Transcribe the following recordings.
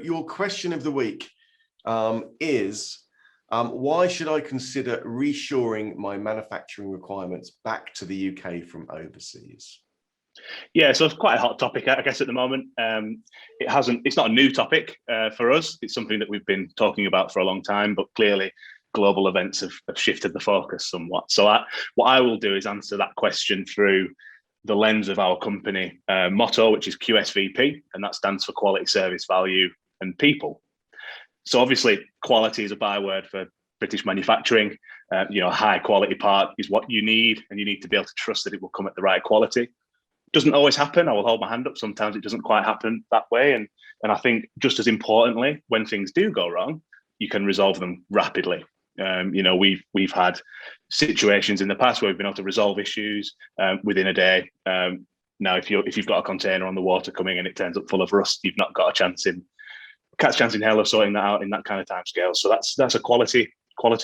Your question of the week is, why should I consider reshoring my manufacturing requirements back to the UK from overseas? Yeah, so it's quite a hot topic, I guess, at the moment. It's not a new topic for us. It's something that we've been talking about for a long time, but clearly global events have shifted the focus somewhat. So what I will do is answer that question through the lens of our company motto, which is QSVP, and that stands for quality, service, value, and people. So obviously quality is a byword for British manufacturing. High quality part is what you need, and you need to be able to trust that it will come at the right quality. Doesn't always happen. I will hold my hand up. Sometimes it doesn't quite happen that way. And I think just as importantly, when things do go wrong, you can resolve them rapidly. We've had situations in the past where we've been able to resolve issues within a day. Now, if you've got a container on the water coming and it turns up full of rust, you've not got a chance in hell of sorting that out in that kind of time scale. So that's a quality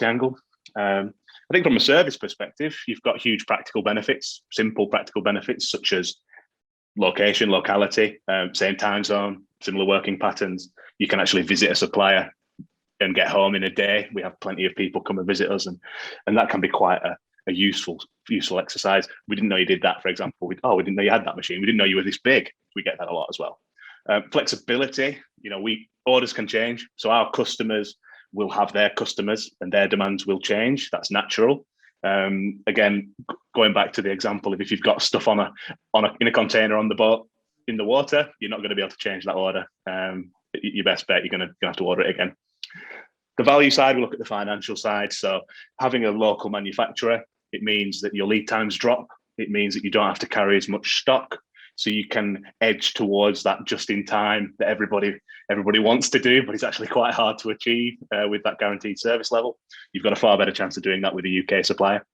angle. I think from a service perspective, you've got huge practical benefits, simple practical benefits, such as location, locality, same time zone, similar working patterns. You can actually visit a supplier and get home in a day. We have plenty of people come and visit us, and that can be quite a useful exercise. We didn't know you did that, for example. We didn't know you had that machine. We didn't know you were this big. We get that a lot as well. Flexibility, orders can change. So our customers will have their customers and their demands will change. That's natural. Again, going back to the example of if you've got stuff in a container on the boat in the water, you're not going to be able to change that order. Your best bet, you're going to have to order it again. The value side, we look at the financial side. So having a local manufacturer, it means that your lead times drop. It means that you don't have to carry as much stock. So you can edge towards that just in time that everybody wants to do, but it's actually quite hard to achieve with that guaranteed service level. You've got a far better chance of doing that with a UK supplier.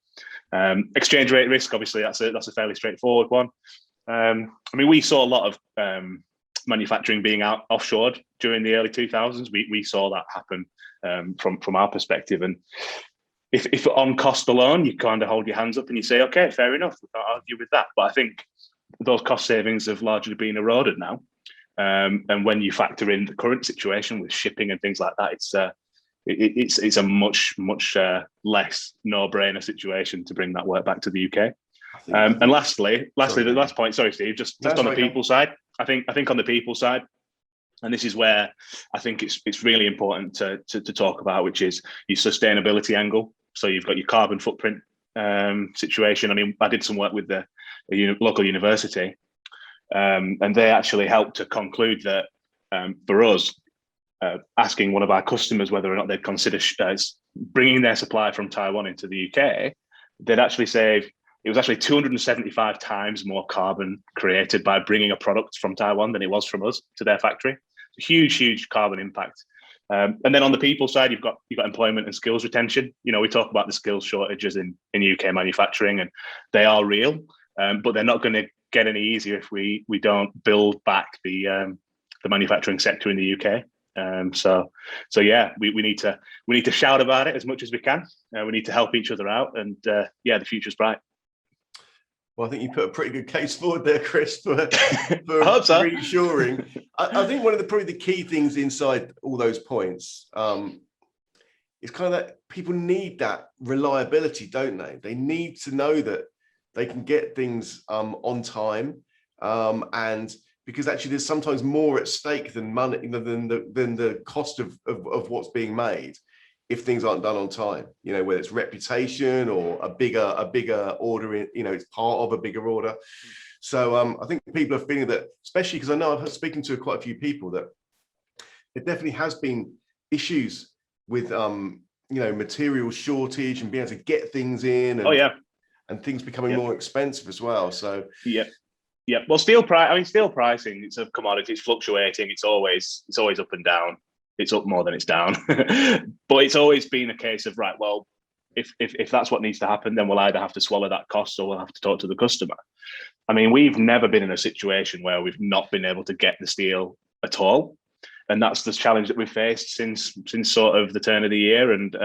Exchange rate risk, obviously, that's a fairly straightforward one. We saw a lot of manufacturing being offshored during the early 2000s. We saw that happen from our perspective. And if on cost alone, you kind of hold your hands up and you say, okay, fair enough, we can't argue with that. But I think those cost savings have largely been eroded now. And when you factor in the current situation with shipping and things like that, it's a much less no-brainer situation to bring that work back to the UK. And lastly, the last point, sorry, Steve, just on the people side, I think on the people side, and this is where I think it's really important to talk about, which is your sustainability angle. So you've got your carbon footprint situation. I did some work with a local university, and they actually helped to conclude that for us, asking one of our customers whether or not they'd consider bringing their supply from Taiwan into the UK, they'd actually save. It was actually 275 times more carbon created by bringing a product from Taiwan than it was from us to their factory. It's a huge carbon impact. And then on the people side, you've got employment and skills retention. We talk about the skills shortages in UK manufacturing, and they are real, but they're not going to get any easier if we don't build back the manufacturing sector in the UK. So yeah, we need to shout about it as much as we can. We need to help each other out, and the future's bright. Well, I think you put a pretty good case forward there, Chris, for I hope so. Reshoring. I think one of probably the key things inside all those points is kind of that people need that reliability, don't they? They need to know that they can get things on time, and because actually there's sometimes more at stake than money, than the cost of what's being made if things aren't done on time, whether it's reputation or a bigger order, it's part of a bigger order. So I think people are feeling that, especially because I know I've spoken to quite a few people, that it definitely has been issues with, material shortage and being able to get things in. And, and things becoming more expensive as well. So yeah. Well, steel pricing, it's a commodity, it's fluctuating. It's always up and down. It's up more than it's down. But it's always been a case of, right, well, if that's what needs to happen, then we'll either have to swallow that cost or we'll have to talk to the customer. We've never been in a situation where we've not been able to get the steel at all. And that's the challenge that we've faced since sort of the turn of the year, and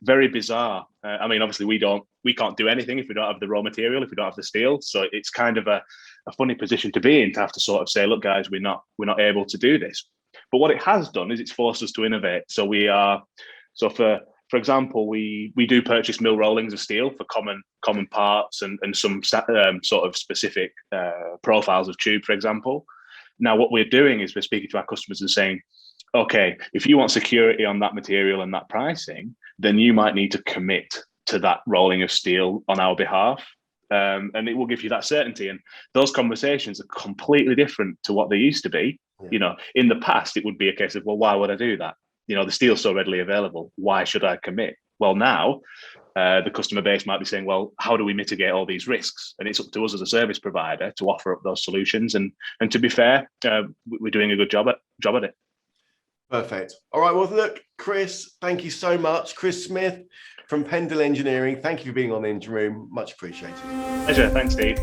very bizarre. Obviously we can't do anything if we don't have the raw material, if we don't have the steel. So it's kind of a funny position to be in, to have to sort of say, look, guys, we're not able to do this. But what it has done is it's forced us to innovate. So for example, we do purchase mill rollings of steel for common parts and some sort of specific profiles of tube, for example. Now, what we're doing is we're speaking to our customers and saying, okay, if you want security on that material and that pricing, then you might need to commit to that rolling of steel on our behalf. And it will give you that certainty. And those conversations are completely different to what they used to be. Yeah. You know, in the past, it would be a case of, well, why would I do that? You know, the steel's so readily available. Why should I commit? Well, now the customer base might be saying, well, how do we mitigate all these risks? And it's up to us as a service provider to offer up those solutions. And to be fair, we're doing a good job at it. Perfect. All right. Well, look, Chris, thank you so much. Chris Smith from Pendle Engineering. Thank you for being on the engine room. Much appreciated. Pleasure. Thanks, Steve.